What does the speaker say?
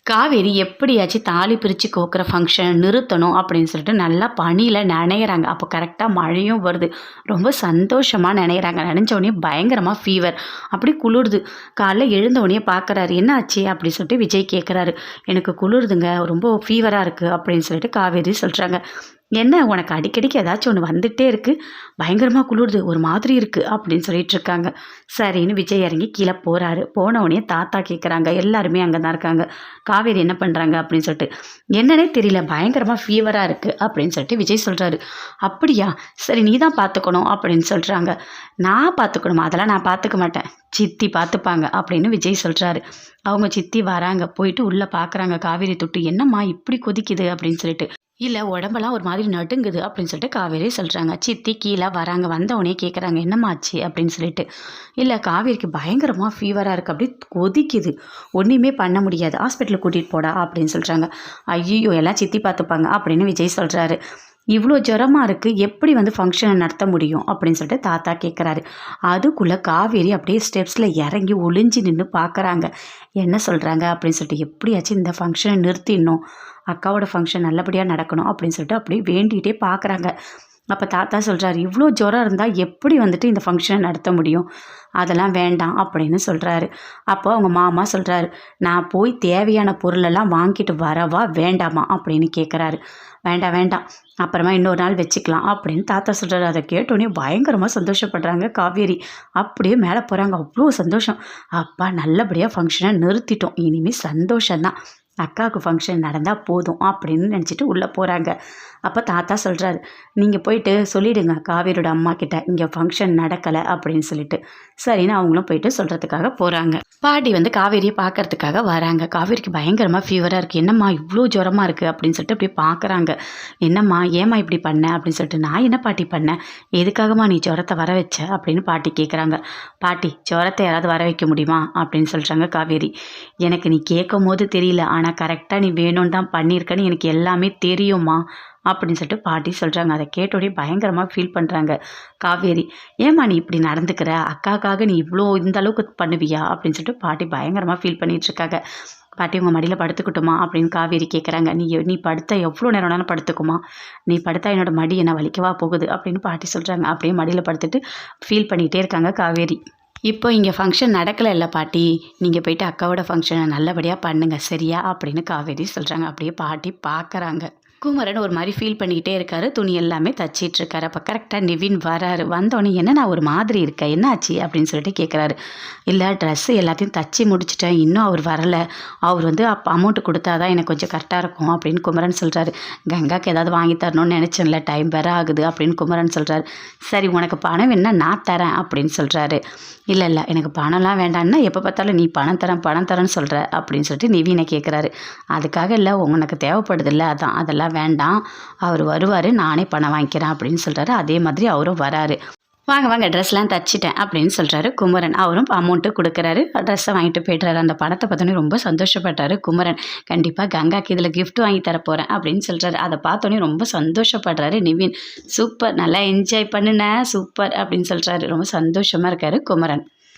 காவேரி எப்படியாச்சும் தாலி பிரித்து கோக்குற ஃபங்க்ஷனை நிறுத்தணும் அப்படின்னு சொல்லிட்டு நல்லா பனியில் நனையிறாங்க. அப்போ கரெக்டாக மழையும் வருது. ரொம்ப சந்தோஷமாக நனையிறாங்க. நனைஞ்ச உடனே பயங்கரமாக ஃபீவர். அப்படி குளிருது. காலைல எழுந்த உடனே பார்க்குறாரு. என்ன ஆச்சு அப்படின்னு சொல்லிட்டு விஜய் கேட்குறாரு. எனக்கு குளிருதுங்க, ரொம்ப ஃபீவராக இருக்குது அப்படின்னு சொல்லிட்டு காவேரி சொல்கிறாங்க. என்ன உனக்கு அடிக்கடிக்கு ஏதாச்சும் ஒன்று வந்துகிட்டே இருக்குது, பயங்கரமாக குளிருது, ஒரு மாதிரி இருக்குது அப்படின்னு சொல்லிட்டு இருக்காங்க. சரின்னு விஜய் இறங்கி கீழே போகிறாரு. போனவுடனே தாத்தா கேட்குறாங்க. எல்லாருமே அங்கே தான் இருக்காங்க. காவேரி என்ன பண்ணுறாங்க அப்படின்னு சொல்லிட்டு. என்னன்னே தெரியல, பயங்கரமாக ஃபீவராக இருக்குது அப்படின்னு சொல்லிட்டு விஜய் சொல்கிறாரு. அப்படியா, சரி நீ தான் பார்த்துக்கணும் அப்படின்னு சொல்கிறாங்க. நான் பார்த்துக்கணுமா, அதெல்லாம் நான் பார்த்துக்க மாட்டேன், சித்தி பார்த்துப்பாங்க அப்படின்னு விஜய் சொல்கிறாரு. அவங்க சித்தி வராங்க. போயிட்டு உள்ளே பார்க்குறாங்க காவேரி தொட்டு. என்னம்மா இப்படி கொதிக்குது அப்படின்னு சொல்லிட்டு. இல்லை உடம்பெல்லாம் ஒரு மாதிரி நடுங்குது அப்படின்னு சொல்லிட்டு காவேரி சொல்கிறாங்க. சித்தி கீழே வராங்க. வந்தவொடனே கேட்குறாங்க என்னம்மாச்சு அப்படின்னு சொல்லிட்டு. இல்லை காவேரிக்கு பயங்கரமாக ஃபீவராக இருக்குது, அப்படி கொதிக்குது, ஒன்றுமே பண்ண முடியாது, ஹாஸ்பிட்டலுக்கு கூட்டிகிட்டு போடா அப்படின்னு சொல்கிறாங்க. ஐயோ எல்லாம் சித்தி பார்த்துப்பாங்க அப்படின்னு விஜய் சொல்கிறாரு. இவ்வளோ ஜுரமாக இருக்குது, எப்படி ஃபங்க்ஷனை நடத்த முடியும் அப்படின்னு சொல்லிட்டு தாத்தா கேட்குறாரு. அதுக்குள்ளே காவேரி அப்படியே ஸ்டெப்ஸில் இறங்கி ஒளிஞ்சு நின்று பார்க்குறாங்க. என்ன சொல்கிறாங்க அப்படின்னு சொல்லிட்டு. எப்படியாச்சும் இந்த ஃபங்க்ஷனை நிறுத்திடணும், அக்காவோட ஃபங்க்ஷன் நல்லபடியாக நடக்கணும் அப்படின்னு சொல்லிட்டு அப்படியே வேண்டிகிட்டே பார்க்குறாங்க. அப்போ தாத்தா சொல்கிறாரு, இவ்வளோ ஜுரம் இருந்தால் எப்படி இந்த ஃபங்க்ஷனை நடத்த முடியும், அதெல்லாம் வேண்டாம் அப்படின்னு சொல்கிறாரு. அப்போ அவங்க மாமா சொல்கிறாரு, நான் போய் தேவையான பொருளெல்லாம் வாங்கிட்டு வரவா வேண்டாமா அப்படின்னு கேட்குறாரு. வேண்டாம் வேண்டாம், அப்புறமா இன்னொரு நாள் வச்சுக்கலாம் அப்படின்னு தாத்தா சொல்கிறாரு. அதை கேட்டோன்னே பயங்கரமாக சந்தோஷப்படுறாங்க காவேரி. அப்படியே மேலே போகிறாங்க. அவ்வளோ சந்தோஷம். அப்பா நல்லபடியாக ஃபங்க்ஷனை நிறுத்திட்டோம், இனிமேல் சந்தோஷம்தான், அக்காவுக்கு ஃபங்க்ஷன் நடந்தால் போதும் அப்படின்னு நினச்சிட்டு உள்ளே போகிறாங்க. அப்போ தாத்தா சொல்கிறாரு, நீங்கள் போயிட்டு சொல்லிவிடுங்க காவேரியோட அம்மா கிட்ட இங்கே ஃபங்க்ஷன் நடக்கலை அப்படின்னு சொல்லிட்டு. சரின்னு அவங்களும் போயிட்டு சொல்கிறதுக்காக போகிறாங்க. பாட்டி காவேரியை பார்க்கறதுக்காக வராங்க. காவேரிக்கு பயங்கரமாக ஃபீவராக இருக்குது. என்னம்மா இவ்வளோ ஜுரமாக இருக்குது அப்படின்னு சொல்லிட்டு அப்படியே பார்க்குறாங்க. என்னம்மா ஏம்மா இப்படி பண்ண அப்படின்னு சொல்லிட்டு. நான் என்ன பாட்டி பண்ணேன், எதுக்காகம்மா நீ ஜுரத்தை வர வச்ச அப்படின்னு பாட்டி கேட்குறாங்க. பாட்டி ஜுரத்தை யாராவது வர வைக்க முடியுமா அப்படின்னு சொல்கிறாங்க காவேரி. எனக்கு நீ கேட்கும் போது தெரியல, ஆனால் கரெக்டாக நீ வேணும்னு தான் பண்ணியிருக்கன்னு எனக்கு எல்லாமே தெரியுமா அப்படின்னு சொல்லிட்டு பாட்டி சொல்கிறாங்க. அதை கேட்டோடனே பயங்கரமாக ஃபீல் பண்ணுறாங்க காவேரி. ஏம்மா நீ இப்படி நடந்துக்கிற, அக்காக்காக நீ இவ்வளோ இந்த அளவுக்கு பண்ணுவியா அப்படின்னு சொல்லிட்டு பாட்டி பயங்கரமாக ஃபீல் பண்ணிகிட்ருக்காங்க. பாட்டி உங்கள் மடியில் படுத்துக்கிட்டுமா அப்படின்னு காவேரி கேட்குறாங்க. நீ படுத்த எவ்வளோ நேரம் வேணாலும் படுத்துக்குமா, நீ படுத்தா என்னோடய மடி என்ன வலிக்கவா போகுது அப்படின்னு பாட்டி சொல்கிறாங்க. அப்படியே மடியில் படுத்துட்டு ஃபீல் பண்ணிகிட்டே இருக்காங்க காவேரி. இப்போ இங்கே ஃபங்க்ஷன் நடக்கலை இல்லை பாட்டி, நீங்கள் போயிட்டு அக்காவோட ஃபங்க்ஷனை நல்லபடியாக பண்ணுங்கள் சரியா அப்படின்னு காவேரி சொல்கிறாங்க. அப்படியே பாட்டி பார்க்குறாங்க. குமரன் ஒரு மாதிரி ஃபீல் பண்ணிக்கிட்டே இருக்காரு. துணி எல்லாமே தச்சிட்ருக்காரு. அப்போ கரெக்டாக நிவின் வராரு. வந்தோடனே என்ன நான் ஒரு மாதிரி இருக்கேன், என்னாச்சு அப்படின்னு சொல்லிட்டு கேட்குறாரு. இல்லை ட்ரெஸ்ஸு எல்லாத்தையும் தச்சு முடிச்சிட்டேன், இன்னும் அவர் வரலை, அவர் அப்போ அமௌண்ட்டு கொடுத்தா தான் எனக்கு கொஞ்சம் கரெக்டாக இருக்கும் அப்படின்னு குமரன் சொல்கிறாரு. கங்காவுக்கு ஏதாவது வாங்கி தரணும்னு நினச்சேன்ல, டைம் வேறு ஆகுது அப்படின்னு குமரன் சொல்கிறாரு. சரி உனக்கு பணம் வேணா நான் தரேன் அப்படின்னு சொல்கிறாரு. இல்லை இல்லை எனக்கு பணம்லாம் வேண்டாம்னா எப்போ பார்த்தாலும் நீ பணம் தரேன்னு சொல்கிற அப்படின்னு சொல்லிட்டு நிவினை கேட்குறாரு. அதுக்காக இல்லை, உனக்கு தேவைப்படுதில்ல, அதெல்லாம் வேண்டாம், அவர் வருவார், நானே பணம் வாங்கிக்கிறேன் அப்படின்னு சொல்கிறாரு. அதே மாதிரி அவரும் வராரு. வாங்க ட்ரெஸ்லாம் தச்சிட்டேன் அப்படின்னு சொல்கிறாரு குமரன். அவரும் அமௌண்ட்டு கொடுக்குறாரு, ட்ரெஸ்ஸை வாங்கிட்டு போய்ட்றாரு. அந்த பணத்தை பார்த்தோன்னே ரொம்ப சந்தோஷப்பட்டார் குமரன். கண்டிப்பாக கங்காக்கு இதில் கிஃப்ட் வாங்கி தரப்போகிறேன் அப்படின்னு சொல்கிறாரு. அதை பார்த்தோன்னே ரொம்ப சந்தோஷப்படுறாரு நிவின். சூப்பர், நல்லா என்ஜாய் பண்ணுனேன், சூப்பர் அப்படின்னு சொல்கிறாரு. ரொம்ப சந்தோஷமாக இருக்கார் குமரன்.